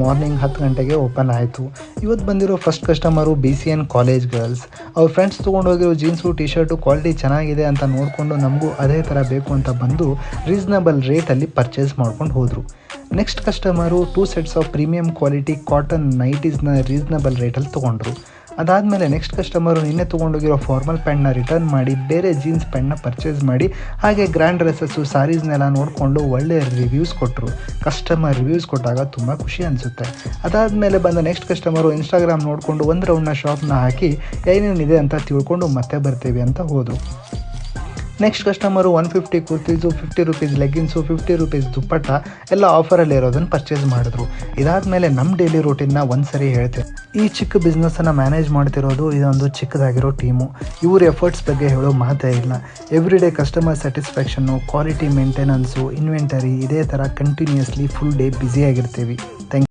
Morning 10 ಗಂಟೆಗೆ open ಆಯಿತು. ಇವತ್ತು ಬಂದಿರೋ first customer BCN college girls. ಅವ್ರ ಫ್ರೆಂಡ್ಸ್ ತೊಗೊಂಡೋಗಿರೋ ಜೀನ್ಸು ಟಿ ಶರ್ಟು ಕ್ವಾಲಿಟಿ ಚೆನ್ನಾಗಿದೆ ಅಂತ ನೋಡಿಕೊಂಡು ನಮಗೂ ಅದೇ ಥರ ಬೇಕು ಅಂತ ಬಂದು ರೀಸನಬಲ್ ರೇಟಲ್ಲಿ ಪರ್ಚೇಸ್ ಮಾಡ್ಕೊಂಡು ಹೋದರು. Next customer 2 sets of premium quality cotton ನೈಟೀಸ್ನ ರೀಸನಬಲ್ ರೇಟಲ್ಲಿ ತೊಗೊಂಡ್ರು. ಅದಾದಮೇಲೆ ನೆಕ್ಸ್ಟ್ ಕಸ್ಟಮರು ನಿನ್ನೆ ತೊಗೊಂಡೋಗಿರೋ ಫಾರ್ಮಲ್ ಪ್ಯಾಂಟ್ನ ರಿಟರ್ನ್ ಮಾಡಿ ಬೇರೆ ಜೀನ್ಸ್ ಪ್ಯಾಂಟ್ನ ಪರ್ಚೇಸ್ ಮಾಡಿ ಹಾಗೆ ಗ್ರ್ಯಾಂಡ್ ಡ್ರೆಸ್ಸಸ್ಸು ಸಾರೀಸ್ನೆಲ್ಲ ನೋಡಿಕೊಂಡು ಒಳ್ಳೆಯ ರಿವ್ಯೂಸ್ ಕೊಟ್ಟರು. ಕಸ್ಟಮರ್ ರಿವ್ಯೂಸ್ ಕೊಟ್ಟಾಗ ತುಂಬ ಖುಷಿ ಅನಿಸುತ್ತೆ. ಅದಾದಮೇಲೆ ಬಂದ ನೆಕ್ಸ್ಟ್ ಕಸ್ಟಮರು ಇನ್ಸ್ಟಾಗ್ರಾಮ್ ನೋಡಿಕೊಂಡು ಒಂದು ರೌಂಡ್ನ ಶಾಪ್ನ ಹಾಕಿ ಏನೇನಿದೆ ಅಂತ ತಿಳ್ಕೊಂಡು ಮತ್ತೆ ಬರ್ತೀವಿ ಅಂತ ಹೋದರು. Next customer 150 kurtis, 50 rupees leggings, 50 rupees dupatta ಎಲ್ಲ ಆಫರಲ್ಲಿ ಇರೋದನ್ನು ಪರ್ಚೇಸ್ ಮಾಡಿದ್ರು. ಇದಾದಮೇಲೆ ನಮ್ಮ ಡೈಲಿ ರೂಟೀನ್ನ ಒಂದು ಸರಿ ಹೇಳ್ತೇವೆ. ಈ ಚಿಕ್ಕ ಬಿಸ್ನೆಸ್ಸನ್ನು ಮ್ಯಾನೇಜ್ ಮಾಡ್ತಿರೋದು ಇದೊಂದು ಚಿಕ್ಕದಾಗಿರೋ ಟೀಮು. ಇವ್ರ ಎಫರ್ಟ್ಸ್ ಬಗ್ಗೆ ಹೇಳೋ ಮಾತೇ ಇಲ್ಲ. ಎವ್ರಿ ಡೇ ಕಸ್ಟಮರ್ ಸ್ಯಾಟಿಸ್ಫ್ಯಾಕ್ಷನ್ನು, ಕ್ವಾಲಿಟಿ ಮೇಂಟೆನೆನ್ಸು, ಇನ್ವೆಂಟರಿ ಇದೇ ಥರ ಕಂಟಿನ್ಯೂಸ್ಲಿ ಫುಲ್ ಡೇ ಬ್ಯುಸಿಯಾಗಿರ್ತೀವಿ. Thank you.